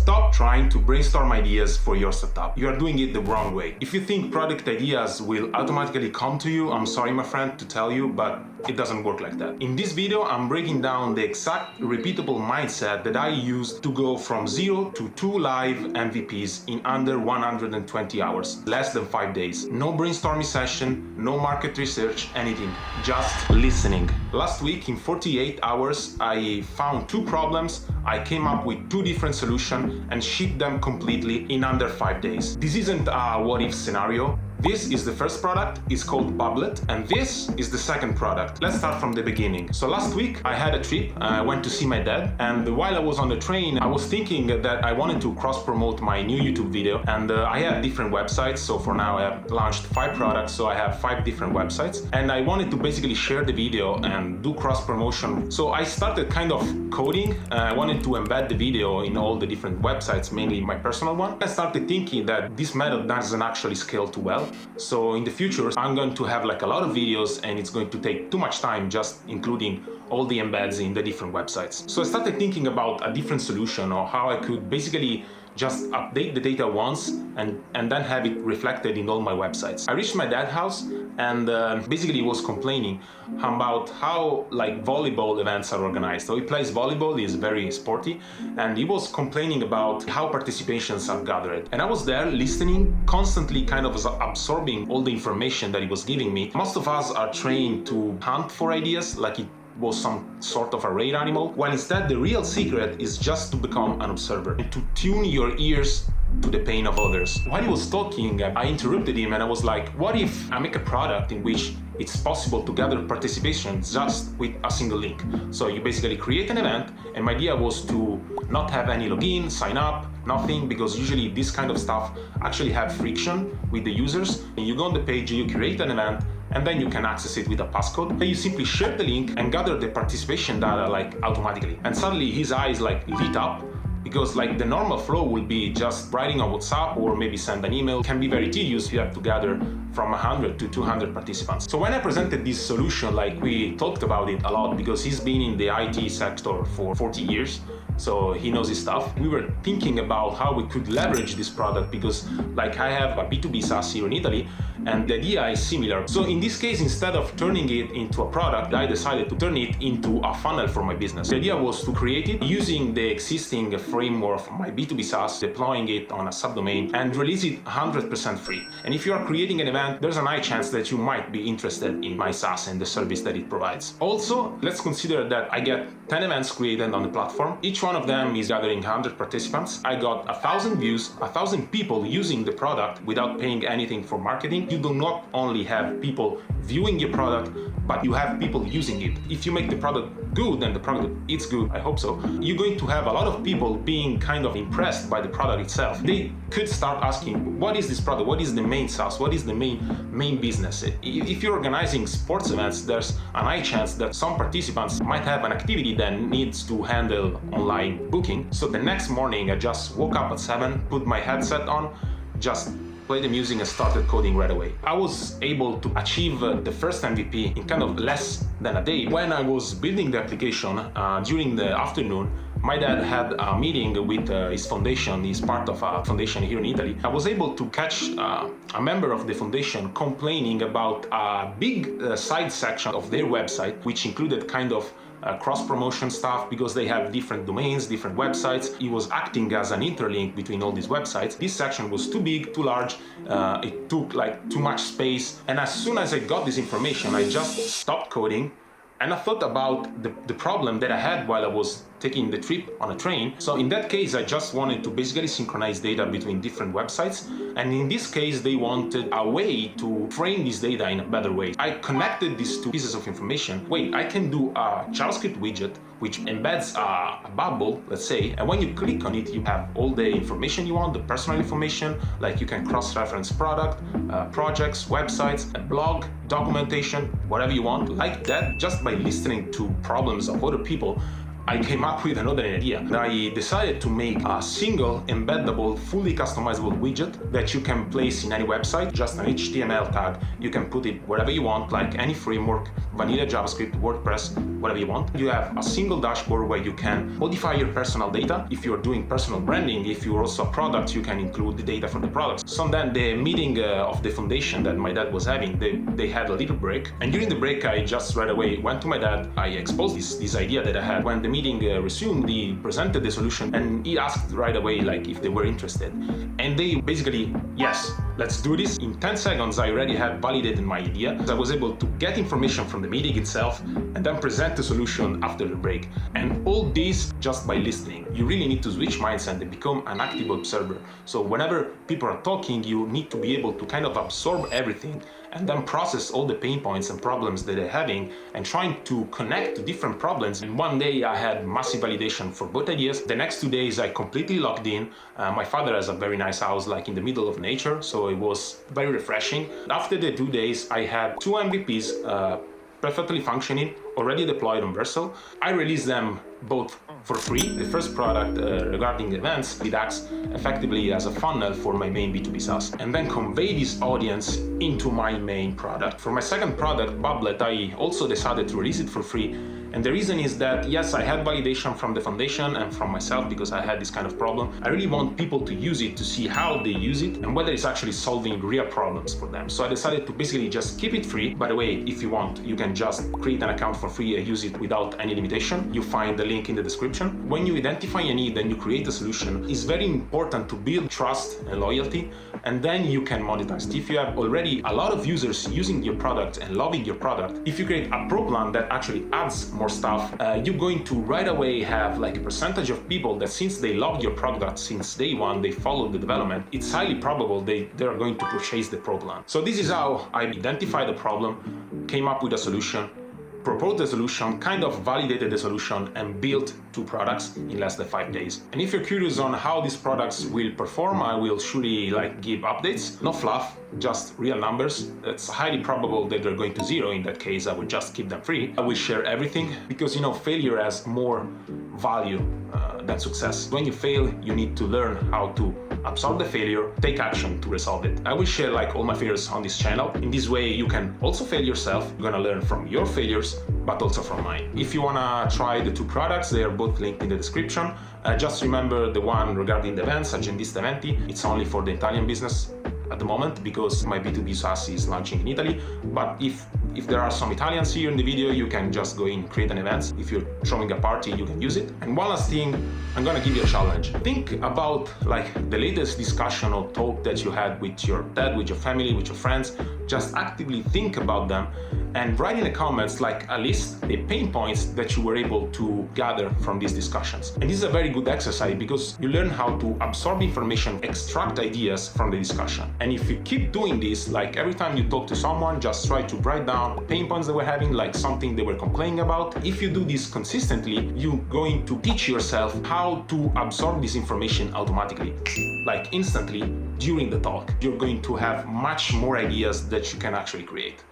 Stop trying to brainstorm ideas for your setup. You are doing it the wrong way. If you think product ideas will automatically come to you, I'm sorry, my friend, to tell you, but it doesn't work like that. In this video, I'm breaking down the exact repeatable mindset that I used to go from 0 to 2 live MVPs in under 120 hours, less than 5 days. No brainstorming session, no market research, anything, just listening. Last week, in 48 hours, I found 2 problems. I came up with 2 different solutions and shipped them completely in under 5 days. This isn't a what-if scenario. This is the first product, it's called Bubblet, and this is the second product. Let's start from the beginning. So last week I had a trip, I went to see my dad, and while I was on the train, I was thinking that I wanted to cross-promote my new YouTube video, and I have different websites. So for now I have launched 5 products, so I have 5 different websites, and I wanted to basically share the video and do cross-promotion. So I started kind of coding, I wanted to embed the video in all the different websites, mainly my personal one. I started thinking that this method doesn't actually scale too well. So in the future, I'm going to have like a lot of videos and it's going to take too much time just including all the embeds in the different websites. So I started thinking about a different solution, or how I could basically just update the data once and then have it reflected in all my websites. I reached my dad's house and basically he was complaining about how like volleyball events are organized. So he plays volleyball, he's very sporty, and he was complaining about how participations are gathered. And I was there listening, constantly kind of absorbing all the information that he was giving me. Most of us are trained to hunt for ideas, like it was some sort of a rare animal, while instead the real secret is just to become an observer and to tune your ears to the pain of others. While he was talking, I interrupted him and I was like, what if I make a product in which it's possible to gather participation just with a single link? So you basically create an event, and my idea was to not have any login, sign up, nothing, because usually this kind of stuff actually have friction with the users. And you go on the page, you create an event, and then you can access it with a passcode. Then you simply share the link and gather the participation data like automatically. And suddenly his eyes like lit up, because like the normal flow will be just writing on WhatsApp or maybe send an email. It can be very tedious. You have to gather from 100 to 200 participants. So when I presented this solution, like we talked about it a lot because he's been in the IT sector for 40 years. So he knows his stuff. We were thinking about how we could leverage this product because like I have a B2B SaaS here in Italy and the idea is similar. So in this case, instead of turning it into a product, I decided to turn it into a funnel for my business. The idea was to create it using the existing framework of my B2B SaaS, deploying it on a subdomain and release it 100% free. And if you are creating an event, there's a high chance that you might be interested in my SaaS and the service that it provides. Also, let's consider that I get 10 events created on the platform. Each one of them is gathering 100 participants. I got 1,000 views, 1,000 people using the product without paying anything for marketing. You do not only have people viewing your product, but you have people using it. If you make the product good and the product is good, I hope so, you're going to have a lot of people being kind of impressed by the product itself. They could start asking, what is this product? What is the main SaaS? What is the main business? If you're organizing sports events, there's a high chance that some participants might have an activity that needs to handle online booking. So the next morning, I just woke up at 7, put my headset on, just played the music and started coding right away. I was able to achieve the first MVP in kind of less than a day. When I was building the application during the afternoon, my dad had a meeting with his foundation. He's part of a foundation here in Italy. I was able to catch a member of the foundation complaining about a big side section of their website, which included kind of cross-promotion stuff because they have different domains, different websites. He was acting as an interlink between all these websites. This section was too big, too large, it took like too much space. And as soon as I got this information, I just stopped coding and I thought about the problem that I had while I was taking the trip on a train. So in that case, I just wanted to basically synchronize data between different websites. And in this case, they wanted a way to frame this data in a better way. I connected these 2 pieces of information. Wait, I can do a JavaScript widget which embeds a bubble, let's say, and when you click on it, you have all the information you want, the personal information, like you can cross-reference product, projects, websites, a blog, documentation, whatever you want. Like that, just by listening to problems of other people, I came up with another idea. I decided to make a single embeddable, fully customizable widget that you can place in any website, just an HTML tag. You can put it wherever you want, like any framework, vanilla JavaScript, WordPress, whatever you want. You have a single dashboard where you can modify your personal data. If you're doing personal branding, if you're also a product, you can include the data from the products. So then the meeting of the foundation that my dad was having, they had a little break. And during the break, I just right away went to my dad. I exposed this idea that I had. When the meeting resumed, he presented the solution and he asked right away like if they were interested. And they basically, yes, let's do this. In 10 seconds, I already had validated my idea. I was able to get information from the meeting itself and then present the solution after the break. And all this just by listening. You really need to switch mindset and become an active observer. So whenever people are talking, you need to be able to kind of absorb everything and then process all the pain points and problems that they're having and trying to connect to different problems. And one day I had massive validation for both ideas. The next 2 days I completely locked in. My father has a very nice house like in the middle of nature, so it was very refreshing. After the 2 days I had 2 MVPs perfectly functioning, already deployed on Vercel. I released them both for free. The first product regarding events, it acts effectively as a funnel for my main B2B SaaS, and then convey this audience into my main product. For my second product, Bublet, I also decided to release it for free. And the reason is that, yes, I had validation from the foundation and from myself because I had this kind of problem. I really want people to use it to see how they use it and whether it's actually solving real problems for them. So I decided to basically just keep it free. By the way, if you want, you can just create an account for free and use it without any limitation. You find the link in the description. When you identify a need and you create a solution, it's very important to build trust and loyalty, and then you can monetize. If you have already a lot of users using your product and loving your product, if you create a pro plan that actually adds more stuff, you're going to right away have like a percentage of people that since they loved your product since day one, they followed the development, it's highly probable they are going to purchase the pro plan. So this is how I identified the problem, came up with a solution, proposed the solution, kind of validated the solution, and built 2 products in less than 5 days. And if you're curious on how these products will perform, I will surely give updates. No fluff, just real numbers. It's highly probable that they're going to zero. In that case, I would just keep them free. I will share everything because failure has more value than success. When you fail, you need to learn how to absorb the failure, take action to resolve it. I will share all my failures on this channel. In this way, you can also fail yourself. You're gonna learn from your failures, but also from mine. If you wanna try the 2 products, they are both linked in the description. Just remember the one regarding the events, Agendista Eventi. It's only for the Italian business at the moment because my B2B SaaS is launching in Italy. But if there are some Italians here in the video, you can just go in, create an event. If you're throwing a party, you can use it. And one last thing, I'm gonna give you a challenge. Think about the latest discussion or talk that you had with your dad, with your family, with your friends. Just actively think about them and write in the comments a list, the pain points that you were able to gather from these discussions. And this is a very good exercise because you learn how to absorb information, extract ideas from the discussion. And if you keep doing this, every time you talk to someone, just try to write down the pain points they were having, something they were complaining about. If you do this consistently, you're going to teach yourself how to absorb this information automatically, instantly during the talk. You're going to have much more ideas that you can actually create.